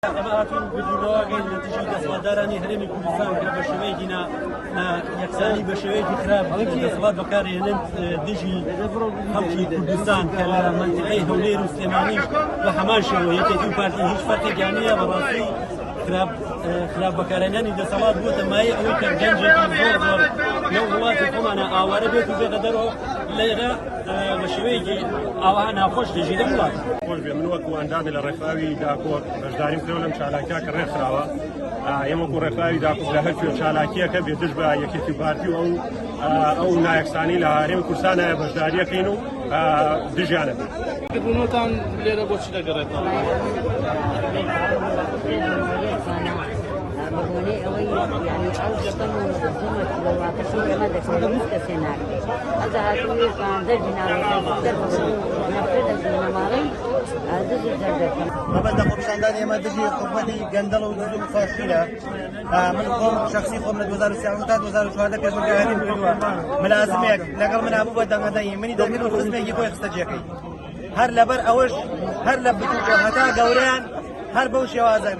هاتون بردوواگەین لە دژی دەسەڵاتدارانی هەرێمی کوردستان کە بە شێوەیەکی یەکسانی بە شێوەیەکی خراپ دەسەڵات بەکارهێنن دژی خەڵکی کوردستان کە لە مەنتیقەی هەولێر و سلێمانیش بە هەمان شێوە یەکێتی و پارتی هیچ فەرقێکیان نییە بەڕاستی خراپ بەکارهێنانی دەسەڵات بووە مایە ئەوەی کە گەنجێکی زۆر لەو وڵاتی خۆمانە ئاوارە بێت و بێتە دەرەوە لێرە بە شێوەیەکی ئاوا ناخۆش دەژی لە وڵات خۆش بێ من وەکو ئەندامی لە ڕێکخراوی داکۆ بەشداریم کردەوە لەم چالاکیە کە ڕێکخراوە ئێمە وەکو ڕێکخراوی داکۆ لە هەر کوێ چالاکیەکە بێدژ بە یەکێتی پارتی و ئەو نایەکسانی لە هەرێمی کوردستانە بەشداریەکەین و دژیانە بوونەتان لێرە بۆچی دەگەڕێتەوە؟ بەبوونەی ئەوەی یعنی ئەو شتەم و زومەت لە واقعی ئەمە دەکرێت هیچ کەسێ ناکرێت ئەزا هاتووی دەردی ناوەکە دەربەوە نەفرە دەزوو نەماڵەی دژی دەردەکەم مەبەستە خۆپیشاندانی ئێمە دژی حکومەتی گەندەڵ و دژی فاشیلە من خۆم شخصی خۆم لە 2013 تا 2014 پێشبڕکێ کردووە ملازمێک لەگەڵ من هەبوو بە دەنگەدەنی منی دەرگرت و خستمێکی خۆی خستە جێەکەی هەر لەبەر ئەوەش هەر لە بچووکە هەتا گەورەیان هەر بەو شێوازە